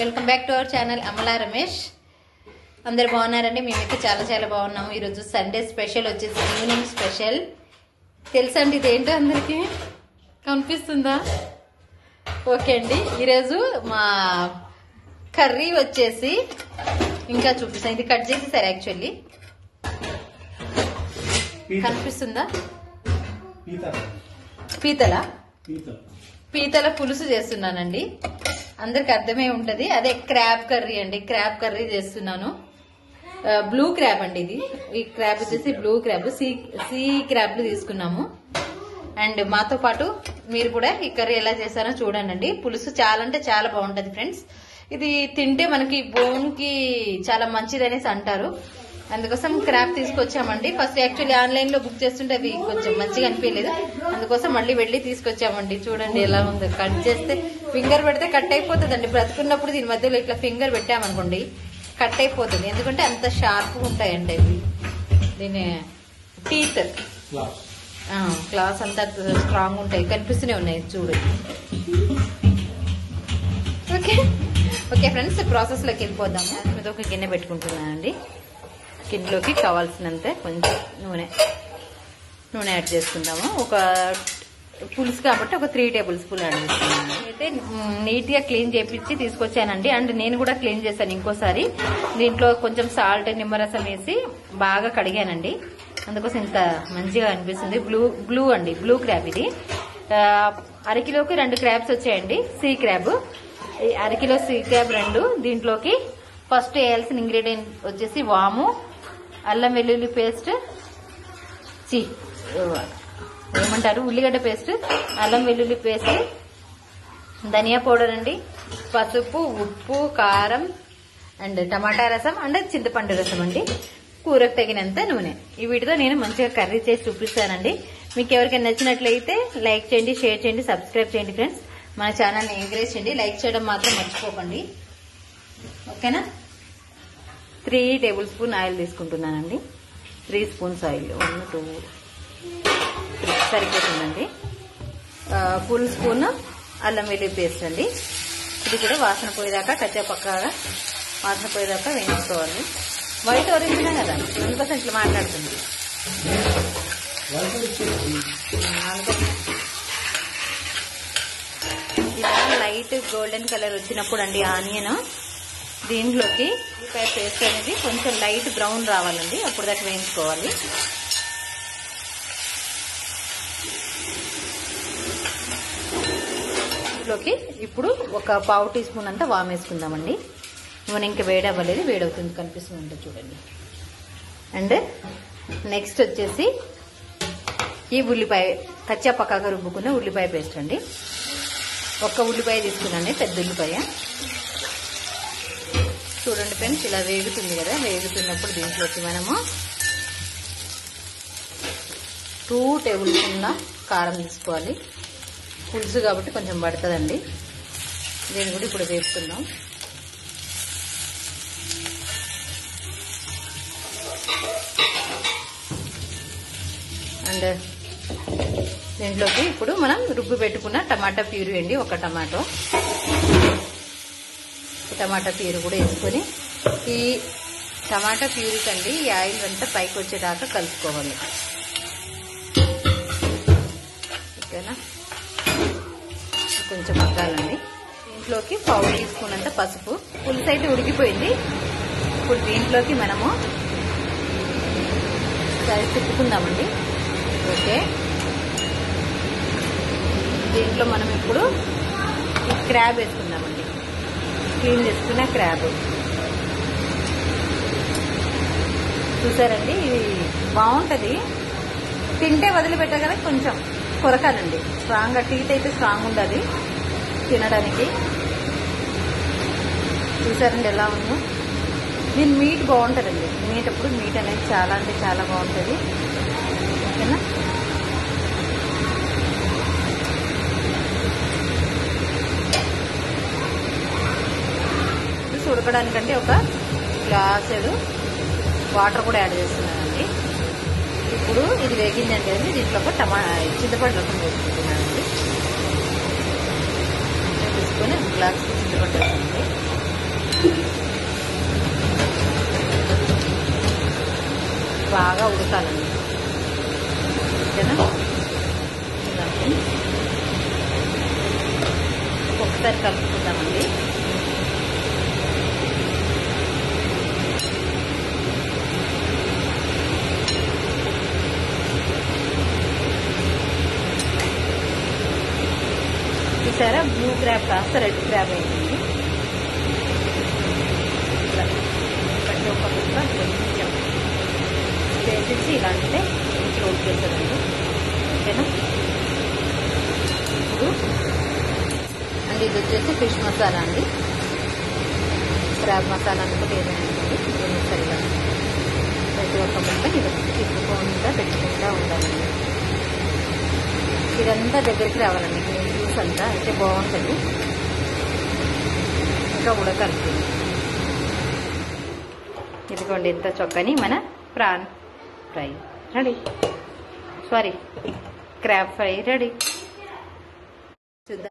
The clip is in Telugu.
Welcome back to our channel Amala Ramesh. అందరు బాగున్నారండి? మేమైతే చాలా చాలా బాగున్నాము. ఈరోజు సండే స్పెషల్ వచ్చేసి ఈవినింగ్ స్పెషల్. తెలుసా అండి ఇదేంటో అందరికీ? కనిపిస్తుందా? ఓకే అండి, ఈరోజు మా కర్రీ వచ్చేసి ఇంకా చూపిస్తాను. ఇది కట్ చేసేసారు యాక్చువల్లీ. కనిపిస్తుందా? పీతల పులుసు చేస్తున్నానండి. అందరికి అర్థమే ఉంటది. అదే క్రాబ్ కర్రీ అండి. క్రాబ్ కర్రీ చేస్తున్నాను. బ్లూ క్రాబ్ అండి ఇది. ఈ క్రాబ్ వచ్చేసి బ్లూ క్రాబ్, సీ క్రాబ్లు తీసుకున్నాము. అండ్ మాతో పాటు మీరు కూడా ఈ కర్రీ ఎలా చేశారో చూడండి. పులుసు చాలా అంటే చాలా బాగుంటది ఫ్రెండ్స్. ఇది తింటే మనకి బోన్ కి చాలా మంచిది అనేసి అంటారు. అందుకోసం క్రాబ్ తీసుకొచ్చామండి. ఫస్ట్ యాక్చువల్లీ ఆన్లైన్ లో బుక్ చేస్తుంటే అవి కొంచెం మంచిగా అనిపించలేదు. అందుకోసం మళ్ళీ వెళ్ళి తీసుకొచ్చామండి. చూడండి ఎలా ఉందో. కట్ చేస్తే ఫింగర్ పెడితే కట్ అయిపోతుందండి. బ్రతుకున్నప్పుడు దీని మధ్యలో ఇట్లా ఫింగర్ పెట్టామనుకోండి కట్ అయిపోతుంది. ఎందుకంటే అంత షార్ప్గా ఉంటాయండి అవి. దీని టీత్ క్లాస్ అంతా స్ట్రాంగ్ ఉంటాయి. కనిపిస్తూనే ఉన్నాయి చూడండి. ఓకే ఓకే ఫ్రెండ్స్, ప్రాసెస్ లోకి వెళ్ళిపోదాము. మీద ఒక గిన్నె పెట్టుకుంటున్నానండి. గిన్నెలోకి కావాల్సినంత కొంచెం నూనె యాడ్ చేసుకుందాము. ఒక పులుసు కాబట్టి ఒక 3 టేబుల్ స్పూన్ యాడ్ చేసుకున్నాను. అయితే నీట్ గా క్లీన్ చేపించి తీసుకొచ్చానండి. అండ్ నేను కూడా క్లీన్ చేశాను ఇంకోసారి. దీంట్లో కొంచెం సాల్ట్, నిమ్మరసం వేసి బాగా కడిగానండి. అందుకోసం ఇంత మంచిగా అనిపిస్తుంది. బ్లూ అండి, బ్లూ క్రాబ్ ఇది. అరకిలోకి 2 క్రాబ్స్ వచ్చాయండి. సీ క్రాబ్, అరకిలో సీ క్రాబ్ 2. దీంట్లోకి ఫస్ట్ వేయాల్సిన ఇంగ్రీడియంట్ వచ్చేసి వాము, అల్లం వెల్లుల్లి పేస్ట్, ఏమంటారు ఉల్లిగడ్డ పేస్ట్, అల్లం వెల్లుల్లి పేస్ట్, ధనియా పౌడర్ అండి, పసుపు, ఉప్పు, కారం అండ్ టమాటా రసం అండ్ చింతపండు రసం అండి, కూరకు తగినంత నూనె. ఈ వీటితో నేను మంచిగా కర్రీ చేసి చూపిస్తానండి. మీకు ఎవరికైనా నచ్చినట్లయితే లైక్ చేయండి, షేర్ చేయండి, సబ్స్క్రైబ్ చేయండి ఫ్రెండ్స్. మన ఛానల్ని ఎంకరేజ్ చేయండి. లైక్ చేయడం మాత్రం మర్చిపోకండి. ఓకేనా? 3 టేబుల్ స్పూన్ ఆయిల్ తీసుకుంటున్నానండి. 3 స్పూన్స్ ఆయిల్, 1 2 3 సరిపోతుందండి. ఫుల్ స్పూన్ అల్లం వెల్లుల్లి పేస్ట్ అండి. ఇది కూడా వాసన పోయేదాకా కచ్చాపక్కగా వాసన పోయేదాకా వేయించుకోవాలి. వైట్ ఒరిజినా కదా, అందుకోసం ఇట్లా మాట్లాడుతుంది. ఇలా లైట్ గోల్డెన్ కలర్ వచ్చినప్పుడు అండి ఆనియన్, దీంట్లోకి ఉల్లిపాయ పేస్ట్ అనేది కొంచెం లైట్ బ్రౌన్ రావాలండి. అప్పుడు దాకా వేయించుకోవాలి. దీంట్లోకి ఇప్పుడు ఒక పావు టీ స్పూన్ అంతా వాము వేసుకుందామండి. నూనె ఇంకా వేడవ్వలేదు, వేడవుతుంది కనిపిస్తుంది చూడండి. అండ్ నెక్స్ట్ వచ్చేసి ఈ ఉల్లిపాయ కచ్చా పక్కాగా రుబ్బుకున్న ఉల్లిపాయ పేస్ట్ అండి. ఒక్క ఉల్లిపాయ తీసుకున్నాండి, పెద్ద ఉల్లిపాయ. చూడండి ఫ్రెండ్స్, ఇలా వేగుతుంది కదా. వేగుతున్నప్పుడు దీంట్లోకి మనము 2 టేబుల్ స్పూన్ల కారం తీసుకోవాలి. పులుసు కాబట్టి కొంచెం పడుతుందండి. దీన్ని కూడా ఇప్పుడు వేపుకుందాం. అండ్ దీంట్లోకి ఇప్పుడు మనం రుబ్బు పెట్టుకున్న టమాటా ప్యూరీ అండి, ఒక టమాటా ప్యూరీ కూడా వేసుకొని ఈ టమాటా ప్యూరీ కండి ఈ ఆయిల్ అంతా పైకి వచ్చేదాకా కలుపుకోవాలి. ఓకేనా? కొంచెం మగ్గాలండి. దీంట్లోకి పావు టీ స్పూన్ అంత పసుపు. పులుసు అయితే ఉడికిపోయింది. ఇప్పుడు దీంట్లోకి మనము తిప్పుకుందామండి. ఓకే, దీంట్లో మనం ఇప్పుడు ఈ క్రాబ్ వేసుకుందామండి. క్లీన్ చేసుకున్న క్రాబ్ చూసారండి. ఇది బాగుంటది, తింటే వదిలిపెట్టారు కదా, కొంచెం కొరకాలండి. స్ట్రాంగ్గా టీత్ అయితే స్ట్రాంగ్ ఉండదు తినడానికి. చూసారండి ఎలా ఉందో. దీని మీట్ బాగుంటుందండి. తినేటప్పుడు మీట్ అనేది చాలా అంటే చాలా బాగుంటుంది. ఓకేనా? ఉడకడానికంటే ఒక గ్లాసుడు వాటర్ కూడా యాడ్ చేస్తున్నానండి. ఇప్పుడు ఇది వేగిందంటే దీంట్లో ఒక చింతపండు రసం వేసుకుంటున్నానండి. తీసుకొని గ్లాస్ చింతపండు వేసుకోండి. బాగా ఉడకాలండి. ఓకేనా? ఇలాంటి ఒకసారి కలుపుకుందామండి. చూసారా, బ్లూ క్రాబ్ కాస్త రెడ్ క్రాబ్ అయింది. ప్రతి ఒక్క ముక్క కొంచెం చేసేసి ఇలా అంటే కొంచెం ఉడికేస్తుందండి. ఓకేనా? ఇప్పుడు అండి ఇది వచ్చేసి ఫిష్ మసాలా అండి. క్రాబ్ మసాలా అనుకుంటే ఏదైనా దీన్ని సరిగా ప్రతి ఒక్క ముక్క ఇది తిప్పుకుంటా పెట్టుకుంటా ఉండాలండి. ఇదంతా దగ్గరికి రావాలండి. జ్యూస్ అంతా అయితే బాగుంటుంది. ఇంకా ఉడకాలి. ఇదిగోండి ఇంత చొక్కని మన prawn fry ready. Sorry, crab fry ready.